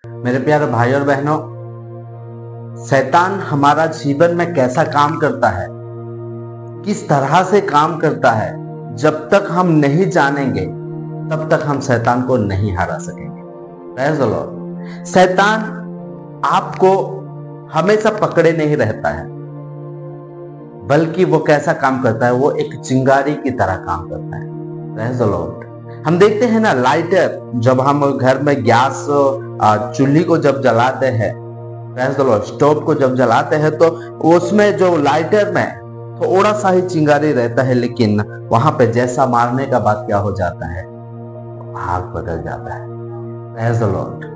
मेरे प्यारे भाई और बहनों, शैतान हमारा जीवन में कैसा काम करता है, किस तरह से काम करता है, जब तक हम नहीं जानेंगे तब तक हम शैतान को नहीं हरा सकेंगे। Praise the Lord. शैतान आपको हमेशा पकड़े नहीं रहता है, बल्कि वो कैसा काम करता है, वो एक चिंगारी की तरह काम करता है। Praise the Lord. हम देखते हैं ना, लाइटर, जब हम घर में गैस चूल्ही को जब जलाते हैं, प्रेज़ द लॉर्ड, स्टोव को जब जलाते हैं, तो उसमें जो लाइटर में थोड़ा सा ही चिंगारी रहता है, लेकिन वहां पे जैसा मारने का बाद क्या हो जाता है, आग बदल जाता है। Praise the Lord.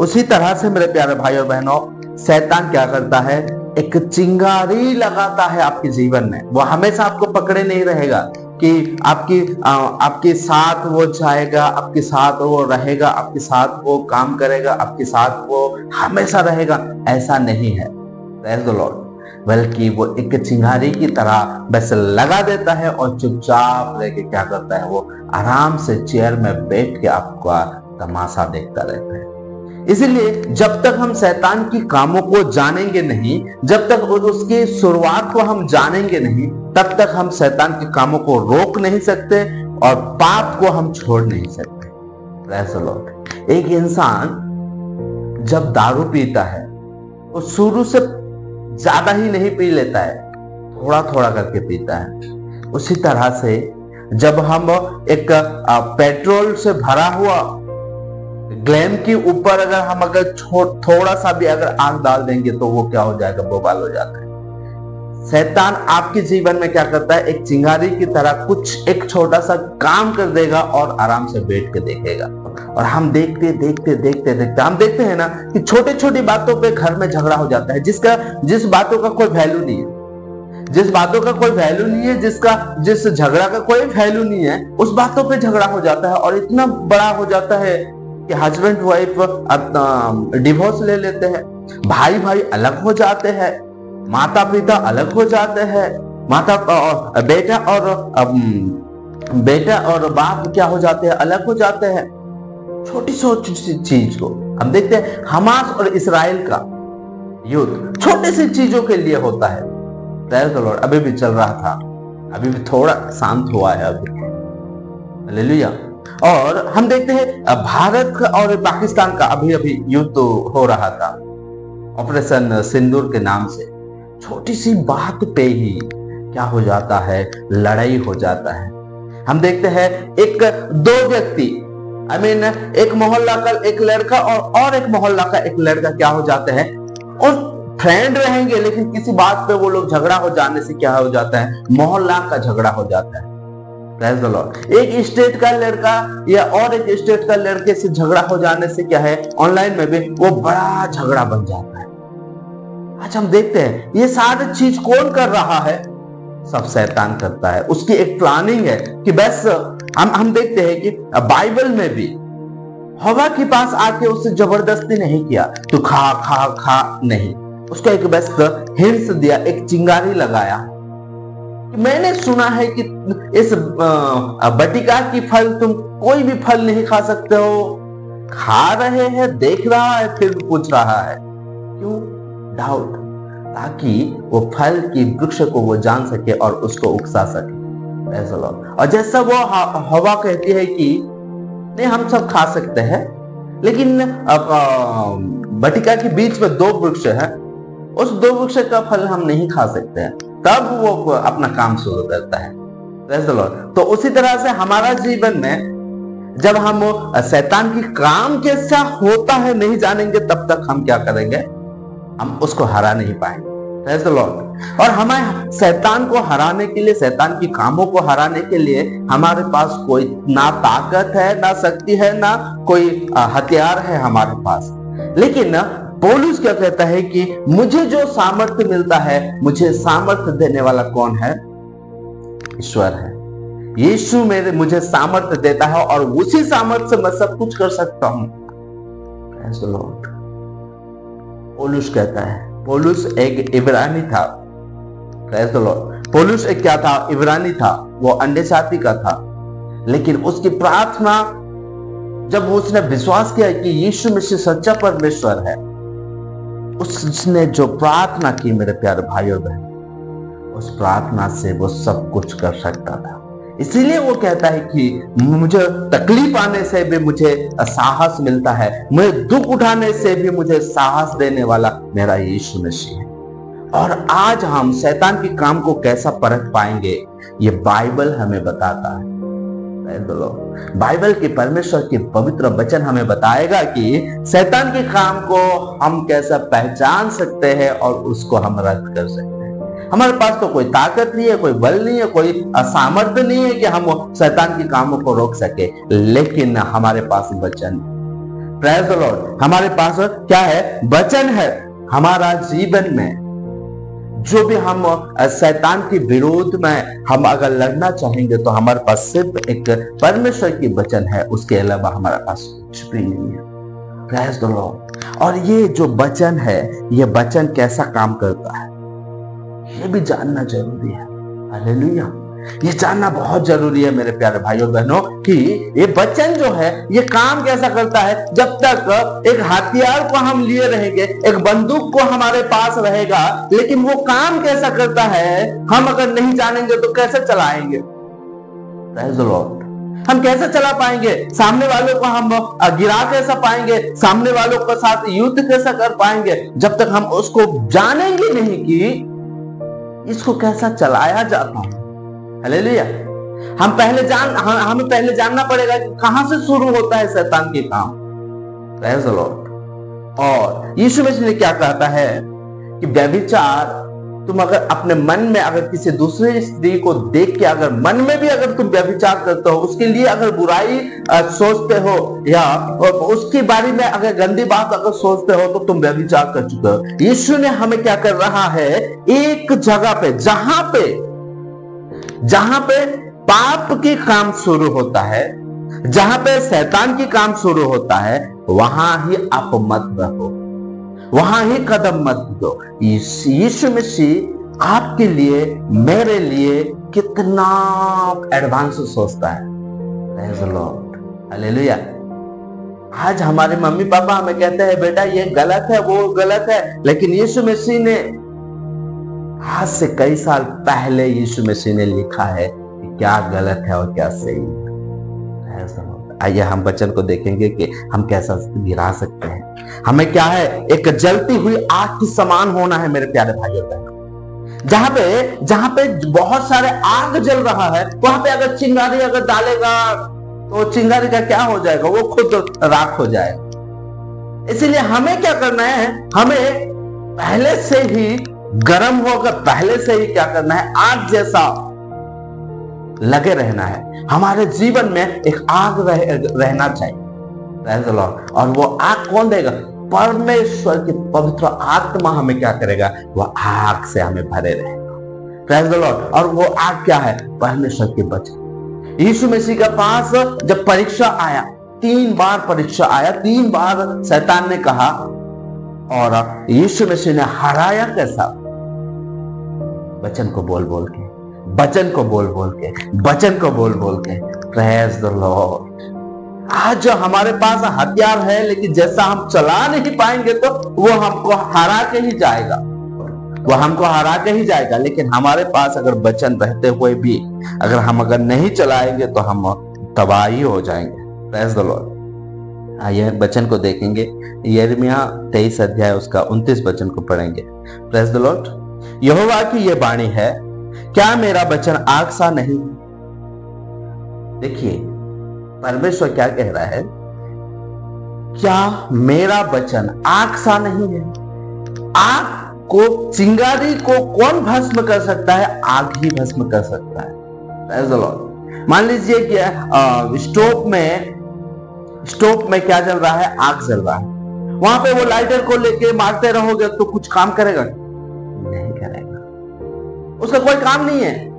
उसी तरह से मेरे प्यारे भाई और बहनों, शैतान क्या करता है, एक चिंगारी लगाता है आपके जीवन में। वो हमेशा आपको पकड़े नहीं रहेगा कि आपके साथ वो जाएगा, आपके साथ वो रहेगा, आपके साथ वो काम करेगा, आपके साथ वो हमेशा रहेगा। ऐसा नहीं है, प्रेज़ द लॉर्ड। बल्कि वो एक चिंगारी की तरह बस लगा देता है और चुपचाप रह के क्या करता है, वो आराम से चेयर में बैठ के आपका तमाशा देखता रहता है। इसीलिए जब तक हम शैतान की कामों को जानेंगे नहीं, जब तक उसकी शुरुआत को हम जानेंगे नहीं, तब तक हम शैतान के कामों को रोक नहीं सकते और पाप को हम छोड़ नहीं सकते। Praise the Lord. एक इंसान जब दारू पीता है, वो शुरू से ज्यादा ही नहीं पी लेता है, थोड़ा थोड़ा करके पीता है। उसी तरह से जब हम एक पेट्रोल से भरा हुआ ग्लैम के ऊपर अगर थोड़ा सा भी अगर आग डाल देंगे तो वो क्या हो जाएगा, बवाल हो जाता है। शैतान आपके जीवन में क्या करता है, एक चिंगारी की तरह कुछ एक छोटा सा काम कर देगा और आराम से बैठ के देखेगा। और हम देखते हम देखते हैं ना कि छोटी छोटी बातों पे घर में झगड़ा हो जाता है, जिस बातों का कोई वैल्यू नहीं है, जिस झगड़ा का कोई वैल्यू नहीं है, उस बातों पे झगड़ा हो जाता है और इतना बड़ा हो जाता है कि हस्बैंड वाइफ डिवोर्स ले लेते हैं, भाई भाई अलग हो जाते हैं, माता पिता अलग हो जाते हैं, बेटा और बाप क्या हो जाते हैं, अलग हो जाते हैं। छोटी छोटी चीज को हम देखते हैं, हमास और इसराइल का युद्ध छोटी सी चीजों के लिए होता है। Praise the Lord. अभी भी चल रहा था, अभी भी थोड़ा शांत हुआ है अभी। हालेलुया। और हम देखते हैं भारत और पाकिस्तान का अभी युद्ध हो रहा था, ऑपरेशन सिंदूर के नाम से। छोटी सी बात पे ही क्या हो जाता है, लड़ाई हो जाता है। हम देखते हैं दो व्यक्ति, एक मोहल्ला का एक लड़का और एक मोहल्ला का एक लड़का क्या हो जाते हैं, और फ्रेंड रहेंगे, लेकिन किसी बात पे वो लोग झगड़ा हो जाने से क्या हो जाता है, मोहल्ला का झगड़ा हो जाता है। Praise the Lord. एक स्टेट का लड़का या और एक स्टेट का लड़के से झगड़ा हो जाने से क्या है, ऑनलाइन में भी वो बड़ा झगड़ा बन जाता है। आज हम देखते हैं ये सारी चीज कौन कर रहा है, सब शैतान करता है। उसकी एक प्लानिंग है कि बस हम देखते हैं कि बाइबल में भी हवा के पास आके उससे जबरदस्ती नहीं किया, तू खा खा खा नहीं, उसको एक बस हिंस दिया, एक चिंगारी लगाया। मैंने सुना है कि इस बटिका की फल तुम कोई भी फल नहीं खा सकते हो। खा रहे हैं, देख रहा है, फिर पूछ रहा है क्यों, डाउट, ताकि वो फल की वृक्ष को वो जान सके और उसको उकसा सके। ऐसा लोग, और जैसा वो हवा कहती है कि नहीं हम सब खा सकते हैं, लेकिन बटिका के बीच में दो वृक्ष है, उस दो वृक्ष का फल हम नहीं खा सकते हैं, तब वो अपना काम शुरू करता है। Praise the Lord. तो उसी तरह से हमारा जीवन में जब हम शैतान की काम कैसा होता है नहीं जानेंगे, तब तक हम क्या करेंगे, हम उसको हरा नहीं पाएंगे। Praise the Lord. और हमें शैतान को हराने के लिए, शैतान की कामों को हराने के लिए हमारे पास कोई ना ताकत है, ना शक्ति है, ना कोई हथियार है हमारे पास। लेकिन पौलुस क्या कहता है कि मुझे जो सामर्थ्य मिलता है, मुझे सामर्थ्य देने वाला कौन है, ईश्वर है। यीशु मुझे सामर्थ्य देता है और उसी सामर्थ्य से मैं सब कुछ कर सकता हूं। Praise the Lord. पौलुस कहता है, पौलुस एक इब्रानी था। Praise the Lord. पौलुस एक क्या था, इब्रानी था, वो अंडे जाति का था, लेकिन उसकी प्रार्थना जब उसने विश्वास किया कि यीशु मसीह सच्चा परमेश्वर है, उसने जो प्रार्थना की मेरे प्यारे भाई और बहन, उस प्रार्थना से वो सब कुछ कर सकता था। इसीलिए वो कहता है कि मुझे तकलीफ आने से भी मुझे साहस मिलता है, मुझे दुख उठाने से भी मुझे साहस देने वाला मेरा यीशु मसीह है। और आज हम शैतान के काम को कैसा परख पाएंगे, ये बाइबल हमें बताता है। बाइबल के परमेश्वर के पवित्र वचन हमें बताएगा कि शैतान के काम को हम कैसा पहचान सकते हैं और उसको हम रद्द कर सकते हैं। हमारे पास तो कोई ताकत नहीं है, कोई बल नहीं है, कोई सामर्थ्य नहीं है कि हम शैतान के कामों को रोक सके, लेकिन हमारे पास वचन, प्रेज़ द लॉर्ड, हमारे पास क्या है? वचन है। हमारा जीवन में जो भी हम शैतान के विरोध में हम अगर लड़ना चाहेंगे तो हमारे पास सिर्फ एक परमेश्वर की वचन है, उसके अलावा हमारे पास कुछ भी नहीं है। Praise the Lord. और ये जो वचन है, ये वचन कैसा काम करता है, ये भी जानना जरूरी है। हालेलुया। ये जानना बहुत जरूरी है मेरे प्यारे भाइयों और बहनों कि ये वचन जो है ये काम कैसा करता है। जब तक एक हथियार को हम लिए रहेंगे, एक बंदूक को हमारे पास रहेगा, लेकिन वो काम कैसा करता है हम अगर नहीं जानेंगे तो कैसे चलाएंगे? Praise the Lord. हम कैसे चला पाएंगे? सामने वालों को हम गिरा कैसा पाएंगे? सामने वालों के साथ युद्ध कैसा कर पाएंगे जब तक हम उसको जानेंगे नहीं कि इसको कैसा चलाया जाता है। हालेलुया। हमें पहले जानना पड़ेगा कि कहां से शुरू होता है शैतान के काम। Praise the Lord. और यीशु मसीह ने क्या कहता है कि व्यभिचार, तुम अगर अपने मन में अगर किसी दूसरी स्त्री को देख के अगर मन में भी अगर तुम व्यभिचार करते हो, उसके लिए अगर बुराई सोचते हो या उसके बारे में अगर गंदी बात अगर सोचते हो तो तुम व्यभिचार कर चुके हो। यीशु ने हमें क्या कर रहा है, एक जगह पे जहां पे पाप के काम शुरू होता है, जहां पे शैतान के काम शुरू होता है, वहां ही आप मत रहो, वहां ही कदम मत दो। यीशु मसीह आपके लिए, मेरे लिए कितना एडवांस सोचता है। Praise the Lord. हालेलुया। आज हमारे मम्मी पापा हमें कहते हैं बेटा ये गलत है, वो गलत है, लेकिन यीशु मसीह ने आज से कई साल पहले यीशु मसीह ने लिखा है कि क्या गलत है और क्या सही है। आइए हम वचन को देखेंगे कि हम कैसा गिरा सकते हैं। हमें क्या है, एक जलती हुई आग के समान होना है मेरे प्यारे भाइयों बहनों। जहां पे बहुत सारे आग जल रहा है, वहां पे अगर चिंगारी अगर डालेगा तो चिंगारी का क्या हो जाएगा, वो खुद राख हो जाएगा। इसीलिए हमें क्या करना है, हमें पहले से ही गर्म होकर पहले से ही क्या करना है, आग जैसा लगे रहना है। हमारे जीवन में एक आग रहना चाहिए। Praise the Lord. और वो आग कौन देगा? परमेश्वर की पवित्र आत्मा हमें क्या करेगा, वो आग से हमें भरे रहेगा। Praise the Lord. और वो आग क्या है? परमेश्वर के वचन। यीशु मसीह के पास जब परीक्षा आया, 3 बार परीक्षा आया, 3 बार शैतान ने कहा, और यीशु मसीह ने हराया कैसा? वचन को बोल बोल के, वचन को बोल बोल के, वचन को बोल बोल के। Praise the Lord. आज जो हमारे पास हथियार है, लेकिन जैसा हम चला नहीं पाएंगे तो वो हमको हरा के ही जाएगा, वो हमको हरा के ही जाएगा। लेकिन हमारे पास अगर वचन रहते हुए भी अगर हम नहीं चलाएंगे तो हम तबाही हो जाएंगे। Praise the Lord. आइए वचन को देखेंगे। यिर्मयाह 23 अध्याय उसका 29 वचन को पढ़ेंगे। Praise the Lord. यहोवा की ये वाणी है, क्या मेरा वचन आग सा नहीं? देखिए परमेश्वर क्या कह रहा है, क्या मेरा वचन आग सा नहीं है? आग को, चिंगारी को कौन भस्म कर सकता है? आग ही भस्म कर सकता है। Praise the Lord. मान लीजिए कि स्टोव में क्या जल रहा है? आग जल रहा है। वहां पे वो लाइटर को लेके मारते रहोगे तो कुछ काम करेगा? नहीं करेगा, उसका कोई काम नहीं है।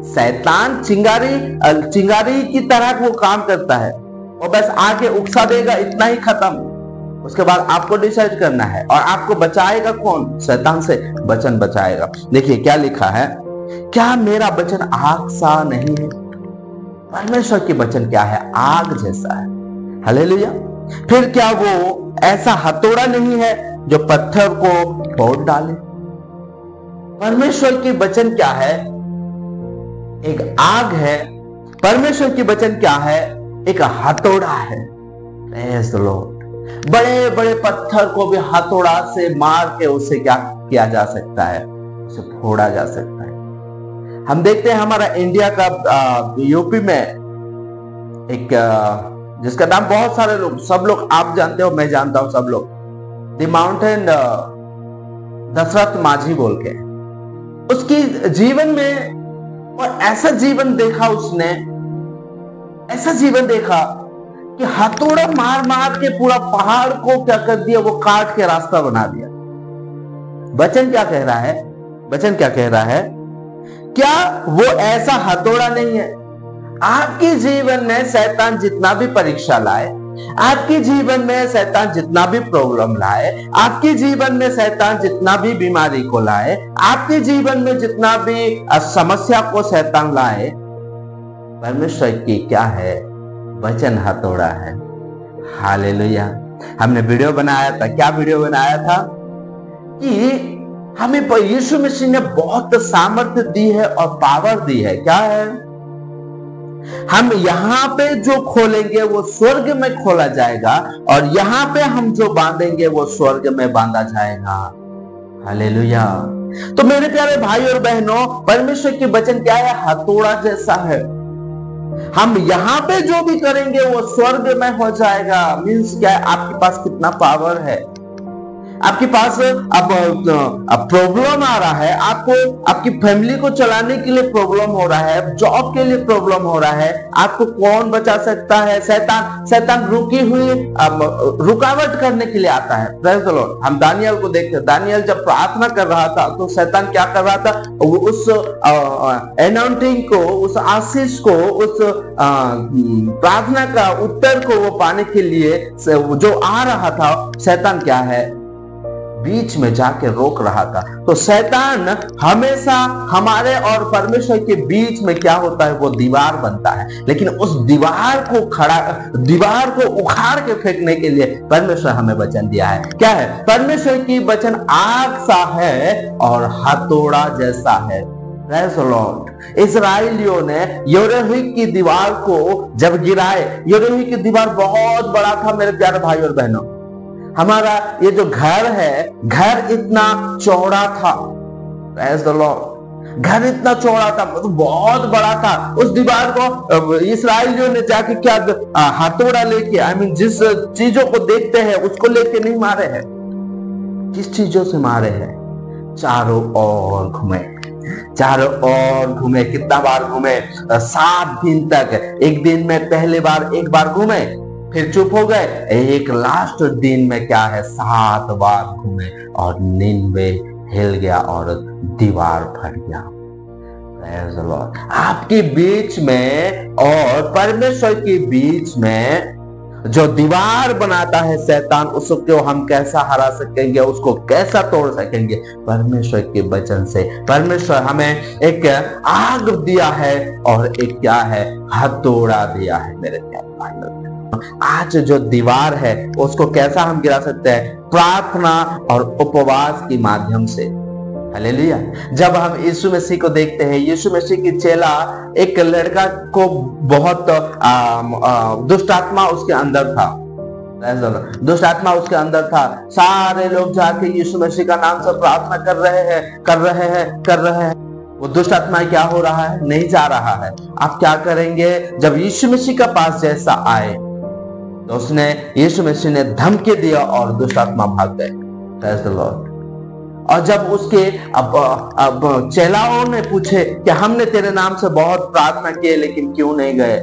शैतान चिंगारी की तरह वो काम करता है, वो बस आके उकसा देगा, इतना ही खत्म। उसके बाद आपको डिसाइड करना है। और आपको बचाएगा कौन? शैतान से वचन बचाएगा। देखिए क्या लिखा है, क्या मेरा वचन आग सा नहीं है? परमेश्वर की वचन क्या है? आग जैसा है। हालेलुया। फिर क्या वो ऐसा हथौड़ा नहीं है जो पत्थर को तोड़ डाले? परमेश्वर की वचन क्या है? एक आग है। परमेश्वर की वचन क्या है? एक हथौड़ा है। Praise the Lord. बड़े बड़े पत्थर को भी हथौड़ा से मार के उसे क्या किया जा सकता है? उसे फोड़ा जा सकता है। हम देखते हैं हमारा इंडिया का यूपी में एक जिसका नाम बहुत सारे लोग, सब लोग आप जानते हो, मैं जानता हूं, सब लोग, द माउंटेन दशरथ माझी बोल के। उसकी जीवन में और ऐसा जीवन देखा उसने, ऐसा जीवन देखा कि हथौड़ा मार मार के पूरा पहाड़ को क्या कर दिया, वो काट के रास्ता बना दिया। वचन क्या कह रहा है? वचन क्या कह रहा है? क्या वो ऐसा हथौड़ा नहीं है? आपके जीवन में शैतान जितना भी परीक्षा लाए, आपके जीवन में शैतान जितना भी प्रॉब्लम लाए, आपके जीवन में शैतान जितना भी बीमारी को लाए, आपके जीवन में जितना भी समस्या को शैतान लाए, परमेश्वर की क्या है? वचन हथौड़ा है। हालेलुया। हमने वीडियो बनाया था। क्या वीडियो बनाया था? कि हमें यीशु मसीह ने बहुत सामर्थ्य दी है और पावर दी है। क्या है? हम यहां पे जो खोलेंगे वो स्वर्ग में खोला जाएगा, और यहां पे हम जो बांधेंगे वो स्वर्ग में बांधा जाएगा। हालेलुया। तो मेरे प्यारे भाई और बहनों, परमेश्वर की वचन क्या है? हथौड़ा जैसा है। हम यहां पे जो भी करेंगे वो स्वर्ग में हो जाएगा। मीन्स क्या है? आपके पास कितना पावर है। आपके पास अब प्रॉब्लम आ रहा है, आपको आपकी फैमिली को चलाने के लिए प्रॉब्लम हो रहा है, जॉब के लिए प्रॉब्लम हो रहा है, आपको कौन बचा सकता है? शैतान। शैतान रुकी हुई रुकावट करने के लिए आता है। Praise the Lord. हम दानियल को देखते हैं। दानियल जब प्रार्थना कर रहा था तो शैतान क्या कर रहा था? वो उस एनाउंटिंग को, उस आशीष को, उस प्रार्थना का उत्तर को वो पाने के लिए जो आ रहा था, शैतान क्या है? बीच में जाके रोक रहा था। तो शैतान हमेशा हमारे और परमेश्वर के बीच में क्या होता है? वो दीवार बनता है। लेकिन उस दीवार को उखाड़ के फेंकने के लिए परमेश्वर हमें वचन दिया है। क्या है? परमेश्वर की वचन आग सा है और हथौड़ा जैसा है। Praise the Lord. इस्राएलियों ने यरीहो की दीवार को जब गिराए, यरीहो की दीवार बहुत बड़ा था मेरे प्यारे भाई और बहनों। हमारा ये जो घर है, घर इतना चौड़ा था। Praise the Lord. घर इतना चौड़ा था, मतलब बहुत बड़ा था। उस दीवार को इस्राएलियों ने जाके क्या हथौड़ा लेके, जिस चीजों को देखते हैं उसको लेके नहीं मारे हैं। किस चीजों से मारे हैं? चारों ओर घूमे, चारों ओर घूमे। कितना बार घूमे? 7 दिन तक। एक दिन में पहले बार एक बार घूमे, फिर चुप हो गए। एक लास्ट दिन में क्या है? 7 बार घूमे और निन्वे हिल गया और दीवार फट गया। Praise the Lord. आपके बीच में और परमेश्वर के बीच में जो दीवार बनाता है शैतान, उसको हम कैसा हरा सकेंगे? उसको कैसा तोड़ सकेंगे? परमेश्वर के वचन से। परमेश्वर हमें एक आग दिया है और एक क्या है? हथौड़ा दिया है मेरे प्यारे भाई। आज जो दीवार है उसको कैसा हम गिरा सकते हैं? प्रार्थना और उपवास के माध्यम से। हालेलुया। जब हम यीशु मसीह को देखते हैं, यीशु मसीह की चेला, एक लड़का को बहुत दुष्ट आत्मा उसके अंदर था। दुष्ट आत्मा उसके अंदर था। सारे लोग जाके यीशु मसीह का नाम से प्रार्थना कर रहे हैं। वो दुष्ट आत्मा क्या हो रहा है? नहीं जा रहा है। आप क्या करेंगे? जब यीशु मसीह का पास जैसा आए तो उसने, यीशु मसीह ने धमकी दिया और दुष्ट आत्मा भाग गए। Praise the Lord. और जब उसके अब चेलाओं ने पूछे कि हमने तेरे नाम से बहुत प्रार्थना की लेकिन क्यों नहीं गए?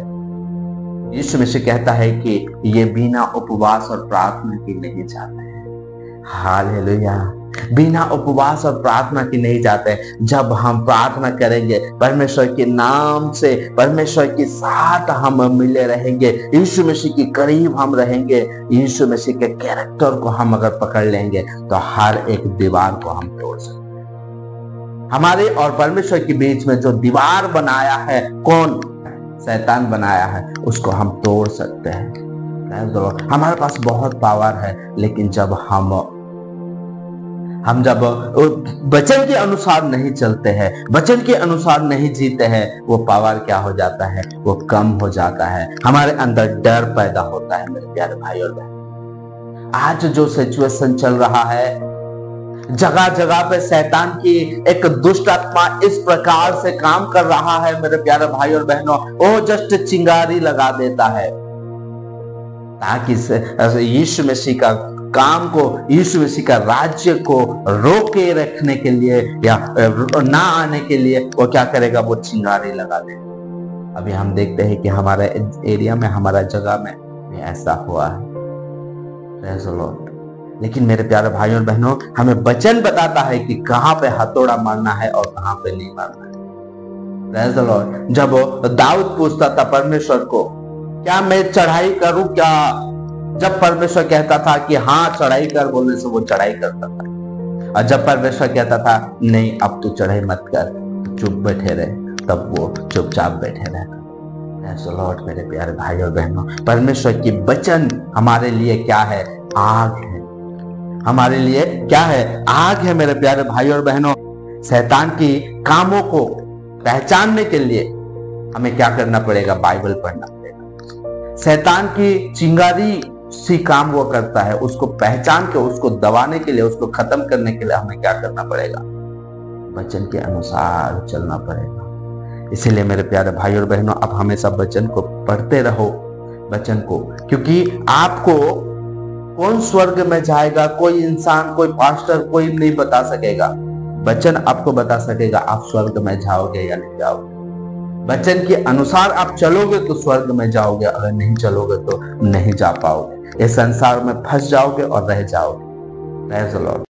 यीशु मसीह कहता है कि ये बिना उपवास और प्रार्थना के नहीं जाते हैं। हालेलुया। बिना उपवास और प्रार्थना के नहीं जाते। जब हम प्रार्थना करेंगे, परमेश्वर के नाम से, परमेश्वर के साथ हम मिले रहेंगे, यीशु मसीह के करीब हम रहेंगे, यीशु मसीह के कैरेक्टर को हम अगर पकड़ लेंगे तो हर एक दीवार को हम तोड़ सकते हैं। हमारे और परमेश्वर के बीच में जो दीवार बनाया है, कौन? शैतान बनाया है, उसको हम तोड़ सकते हैं। हमारे पास बहुत पावर है, लेकिन जब हम जब वचन के अनुसार नहीं चलते हैं, वचन के अनुसार नहीं जीते हैं, वो पावर क्या हो जाता है, वो कम हो जाता है। हमारे अंदर डर पैदा होता है। मेरे प्यारे भाई और बहन, आज जो सिचुएशन चल रहा है, जगह जगह पे शैतान की एक दुष्ट आत्मा इस प्रकार से काम कर रहा है मेरे प्यारे भाई और बहनों, वो जस्ट चिंगारी लगा देता है ताकि यीशु मसीह का काम को, यीशु मसीह का राज्य को रोके रखने के लिए या ना आने के लिए वो क्या करेगा, वो चिंगारी लगा देगा। अभी हम देखते हैं कि हमारे एरिया में, हमारा जगह में भी ऐसा हुआ है। Praise the Lord. लेकिन मेरे प्यारे भाइयों और बहनों, हमें वचन बताता है कि कहां पे हथौड़ा मारना है और कहां पे नहीं मारना है। Praise the Lord. जब दाऊद पूछता था परमेश्वर को, क्या मैं चढ़ाई करूं क्या, जब परमेश्वर कहता था कि हाँ चढ़ाई कर, बोलने से वो चढ़ाई करता था। और जब परमेश्वर कहता था नहीं अब तू चढ़ाई मत कर, चुप बैठे रहे, तब वो चुपचाप बैठे रहता। Praise the Lord. मेरे प्यारे भाई और बहनों, परमेश्वर की वचन हमारे लिए क्या है, आग है। हमारे लिए क्या है, आग है। मेरे प्यारे भाई और बहनों, शैतान की कामों को पहचानने के लिए हमें क्या करना पड़ेगा, बाइबल पढ़ना पड़ेगा। शैतान की चिंगारी सी काम वो करता है, उसको पहचान के, उसको दबाने के लिए, उसको खत्म करने के लिए हमें क्या करना पड़ेगा, वचन के अनुसार चलना पड़ेगा। इसीलिए मेरे प्यारे भाई और बहनों, आप हमेशा वचन को पढ़ते रहो, वचन को, क्योंकि आपको कौन स्वर्ग में जाएगा, कोई इंसान, कोई पास्टर, कोई नहीं बता सकेगा। वचन आपको बता सकेगा आप स्वर्ग में जाओगे या नहीं जाओगे। वचन के अनुसार आप चलोगे तो स्वर्ग में जाओगे, अगर नहीं चलोगे तो नहीं जा पाओगे, इस संसार में फंस जाओगे और रह जाओगे। Praise the Lord.